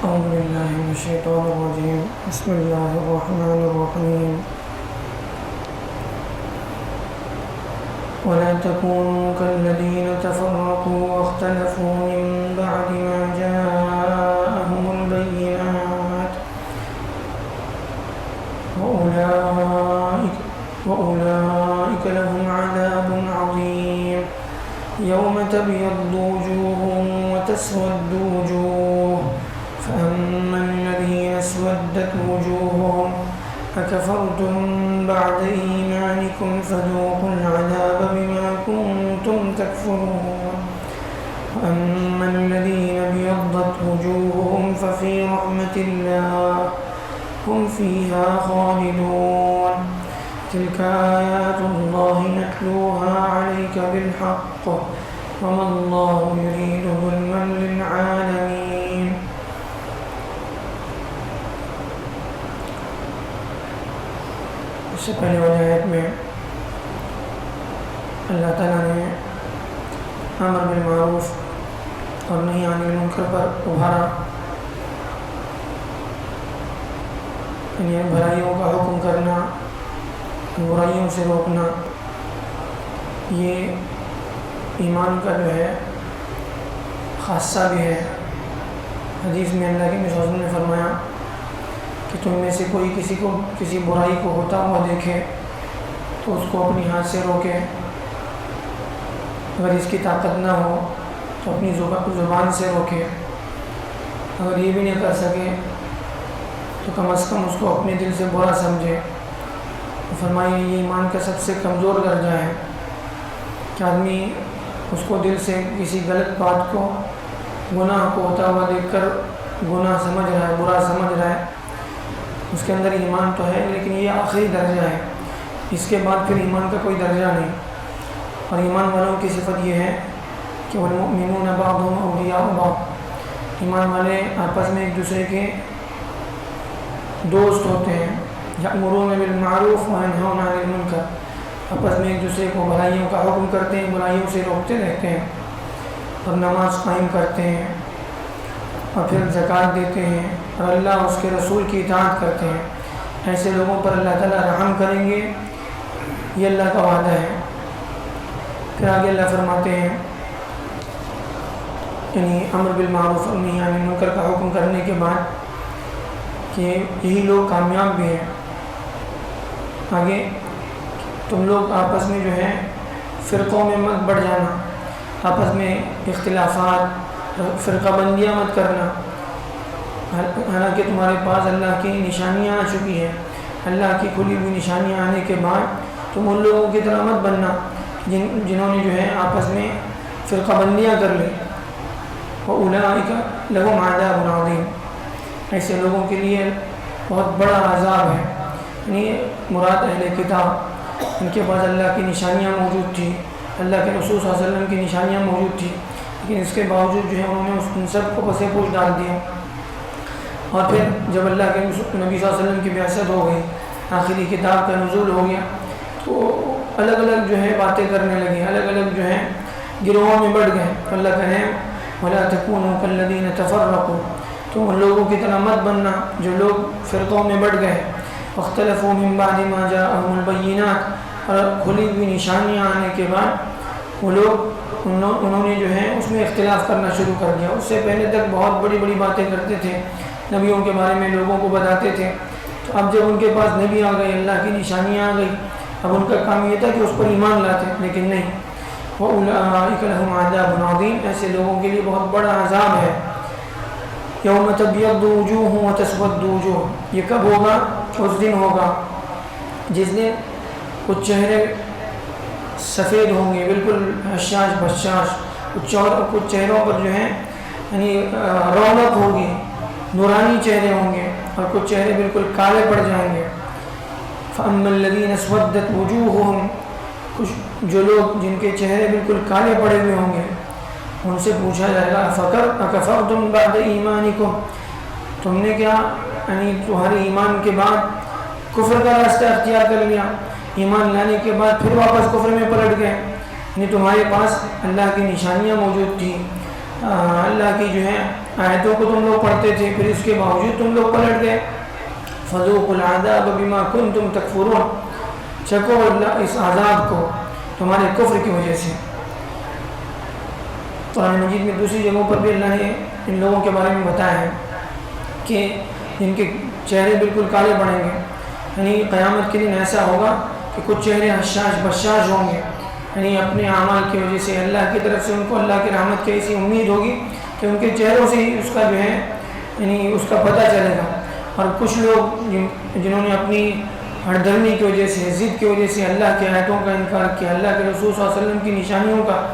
أعوذ بالله من الشيطان الرجيم. بسم الله الرحمن الرحيم. ولا تكونوا كالذين تفرقوا واختلفوا من بعد ما جاءهم البينات وأولئك لهم عذاب عظيم. يوم تبيض وجوه وتسود وجوه فأما الذين اسودت وجوههم أكفرتم بعد إيمانكم فذوقوا العذاب بما كنتم تكفرون. وأما الذين ابيضت وجوههم ففي رحمة الله هم فيها خالدون. تلك آيات الله نتلوها عليك بالحق وما الله يريد ظلما للعالمين. اس سے پہلے والی آیت میں اللہ تعالیٰ نے امر بالمعروف اور نہی عن المنکر پر ابھارا، یعنی بھلائیوں کا حکم کرنا، برائیوں سے روکنا، یہ ایمان کا جو ہے خاصہ بھی ہے۔ حدیث میں اللہ کے نبی صلی اللہ علیہ وسلم نے فرمایا کہ تم میں سے کوئی کسی برائی کو ہوتا ہوا دیکھے تو اس کو اپنی ہاتھ سے روکے، اگر اس کی طاقت نہ ہو تو اپنی زبان سے روکے، اگر یہ بھی نہیں کر سکے تو کم از کم اس کو اپنے دل سے برا سمجھے۔ فرمائیے یہ ایمان کا سب سے کمزور درجہ ہے کہ آدمی اس کو دل سے کسی غلط بات کو، گناہ کو ہوتا ہوا دیکھ کر گناہ سمجھ رہا ہے، برا سمجھ رہا ہے، اس کے اندر ایمان تو ہے لیکن یہ آخری درجہ ہے، اس کے بعد پھر ایمان کا کوئی درجہ نہیں۔ اور ایمان والوں کی صفت یہ ہے کہ والمؤمنون بعضهم اولیاء بعض، ایمان والے آپس میں ایک دوسرے کے دوست ہوتے ہیں۔ یأمرون بالمعروف وینہون عن المنکر، آپس میں ایک دوسرے کو بھلائیوں کا حکم کرتے ہیں، برائیوں سے روکتے رہتے ہیں، اور نماز قائم کرتے ہیں، اور پھر زکوٰۃ دیتے ہیں، اور اللہ اس کے رسول کی اطاعت کرتے ہیں۔ ایسے لوگوں پر اللہ تعالیٰ رحم کریں گے، یہ اللہ کا وعدہ ہے۔ پھر آگے اللہ فرماتے ہیں یعنی امر بالمعروف اور نہی عن المنکر کا حکم کرنے کے بعد کہ یہی لوگ کامیاب بھی ہیں۔ آگے تم لوگ آپس میں جو ہے فرقوں میں مت بڑھ جانا، آپس میں اختلافات، فرقہ بندیاں مت کرنا، حالانکہ تمہارے پاس اللہ کی نشانیاں آ چکی ہیں۔ اللہ کی کھلی ہوئی نشانیاں آنے کے بعد تم ان لوگوں کی طرح مت بننا جنہوں نے جو ہے آپس میں فرقہ بندیاں کر لی۔ وَأُولَٰئِكَ لَهُمْ عَذَابٌ عَظِيمٌ، ایسے لوگوں کے لیے بہت بڑا عذاب ہے۔ یعنی مراد اہل کتاب، ان کے پاس اللہ کی نشانیاں موجود تھی، اللہ کے رسول صلی اللہ علیہ وسلم کی نشانیاں موجود تھی، لیکن اس کے باوجود جو ہے انہوں نے ان سب کو پسے پوش ڈال دیا۔ اور پھر جب اللہ کے نبی صلی اللہ علیہ وسلم کی بعثت ہو گئی، آخری کتاب کا نزول ہو گیا، تو الگ الگ جو ہے باتیں کرنے لگے، الگ الگ جو ہے گروہوں میں بڑھ گئے۔ اللہ کہے وَلَا تَكُونُوا كَالَّذِينَ تَفَرَّقُوا، تم ان لوگوں کی طرح مت بننا جو لوگ فرقوں میں بڑھ گئے۔ وَاخْتَلَفُوا مِن بَعْدِ مَا جَاءَهُمُ الْبَيِّنَاتُ، اور کھلی ہوئی نشانیاں آنے کے بعد وہ لوگ انہوں نے جو ہے اس میں اختلاف کرنا شروع کر دیا۔ اس سے پہلے تک بہت بڑی بڑی باتیں کرتے تھے، نبیوں کے بارے میں لوگوں کو بتاتے تھے، تو اب جب ان کے پاس نبی آ گئے، اللہ کی نشانیاں آ گئی، اب ان کا کام یہ تھا کہ اس پر ایمان لاتے، لیکن نہیں۔ وَأُولَٰئِكَ لَهُمْ عَذَابٌ عَظِيمٌ، ایسے لوگوں کے لیے بہت بڑا عذاب ہے۔ یوم تبیض وجوہ وتسود وجوہ، یہ کب ہوگا؟ اس دن ہوگا جس دن کچھ چہرے سفید ہوں گے، بالکل حشاش بشاش، کچھ چہروں پر جو ہے یعنی رونق ہوگی، نورانی چہرے ہوں گے، اور کچھ چہرے بالکل کالے پڑ جائیں گے۔ فَأَمَّا الَّذِينَ اسْوَدَّتْ وُجُوهُهُمْ، کچھ جو لوگ جن کے چہرے بالکل کالے پڑے ہوئے ہوں گے، ان سے پوچھا جائے گا أَكَفَرْتُمْ بَعْدَ إِيمَانِكُمْ، تم نے کیا یعنی تمہارے ایمان کے بعد کفر کا راستہ اختیار کر لیا، ایمان لانے کے بعد پھر واپس کفر میں پلٹ گئے۔ یعنی تمہارے پاس اللہ کی نشانیاں موجود تھیں، اللہ کی جو ہے آیتوں کو تم لوگ پڑھتے تھے، پھر اس کے باوجود تم لوگ پلٹ گئے. فذوقوا العذاب بما کنتم تکفرون، چکھو اللہ اس عذاب کو تمہارے کفر کی وجہ سے. قرآن مجید میں دوسری جگہوں پر بھی اللہ نے ان لوگوں کے بارے میں بتایا ہے کہ جن کے چہرے بالکل کالے پڑیں گے، یعنی قیامت کے دن ایسا ہوگا کہ کچھ چہرے حشاش بشاش ہوں گے، یعنی اپنے اعمال کی وجہ سے اللہ کی طرف سے ان کو اللہ کی رحمت کی ایسی امید ہوگی کہ ان کے چہروں سے ہی اس کا جو ہے یعنی اس کا پتہ چلے گا. اور کچھ لوگ جنہوں نے اپنی ہردرمی کی وجہ سے، ضد کی وجہ سے اللہ کی آیتوں کا انکار کیا، اللہ کے رسول صلی اللہ علیہ وسلم کی نشانیوں کا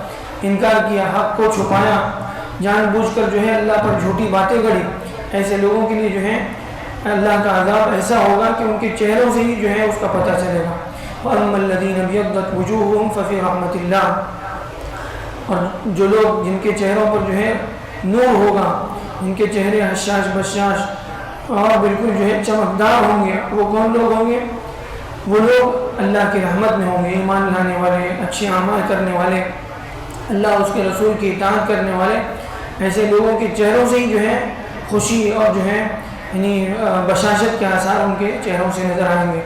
انکار کیا، حق کو چھپایا، جان بوجھ کر جو ہے اللہ پر جھوٹی باتیں گڑھی، ایسے لوگوں کے لیے جو ہے اللہ کا عذاب ایسا ہوگا کہ ان کے چہروں سے ہی جو ہے اس کا پتہ چلے گا. وَأَمَّا الَّذِينَ ابْيَضَّتْ وُجُوهُهُمْ فَفِي رَحْمَةِ اللَّهِ، اور جو لوگ جن کے چہروں پر جو ہے نور ہوگا، جن کے چہرے حشاش بشاش اور بالکل جو ہے چمکدار ہوں گے، وہ کون لوگ ہوں گے؟ وہ لوگ اللہ کی رحمت میں ہوں گے، ایمان لانے والے، اچھے اعمال کرنے والے، اللہ اس کے رسول کی اطاعت کرنے والے. ایسے لوگوں کے چہروں سے ہی جو ہے خوشی اور جو ہے یعنی بشاشت کے آثار ان کے چہروں سے نظر آئیں گے.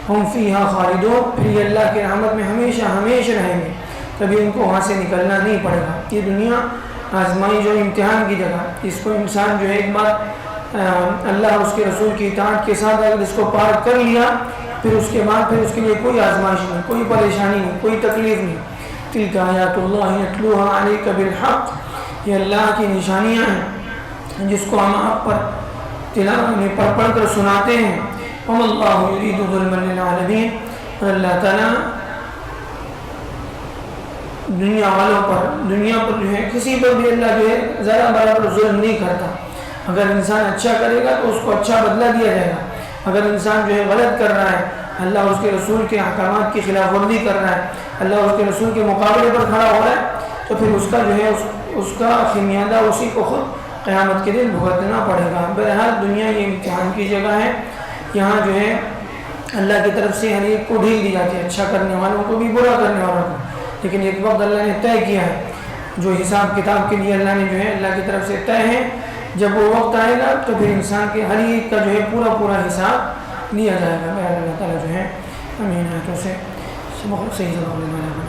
ہم فیہا خالدون، پھر یہ اللہ کی رحمت میں ہمیشہ ہمیشہ رہیں گے، کبھی ان کو وہاں سے نکلنا نہیں پڑے گا. یہ دنیا آزمائش اور امتحان کی جگہ، اس کو انسان جو ہے ایک بار اللہ اور اس کے رسول کی اطاعت کے ساتھ اگر اس کو پار کر لیا، پھر اس کے بعد پھر اس کے لیے کوئی آزمائش نہیں، کوئی پریشانی نہیں، کوئی تکلیف نہیں. تلک آیات اللہ نتلوها علیک بالحق، یہ اللہ کی نشانیاں ہیں جس کو ہم آپ پر تلاوت پڑھ کر سناتے ہیں. وما اللہ یرید ظلما للعالمین، اور اللہ تعالیٰ دنیا والوں پر، دنیا پر جو ہے کسی پر بھی اللہ جو ہے ذرا برابر ظلم نہیں کرتا. اگر انسان اچھا کرے گا تو اس کو اچھا بدلہ دیا جائے گا، اگر انسان جو ہے غلط کر رہا ہے، اللہ اور اس کے رسول کے احکامات کی خلاف ورزی کر رہا ہے، اللہ اور اس کے رسول کے مقابلے پر کھڑا ہو رہا ہے، تو پھر اس کا جو ہے اس کا خمیازہ اسی کو خود قیامت کے دن بھگتنا پڑے گا. بہرحال دنیا یہ امتحان کی جگہ ہے، یہاں جو ہے اللہ کی طرف سے ہر ایک کو ڈھیل دی جاتی ہے، اچھا کرنے والوں کو بھی، برا کرنے والوں کو. لیکن ایک وقت اللہ نے طے کیا ہے، جو حساب کتاب کے لیے اللہ نے جو ہے اللہ کی طرف سے طے ہے، جب وہ وقت آئے گا تو پھر انسان کے ہر ایک کا جو ہے پورا حساب لیا جائے گا. اللہ تعالیٰ جو ہے امین آیتوں سے صحیح جواب دینا.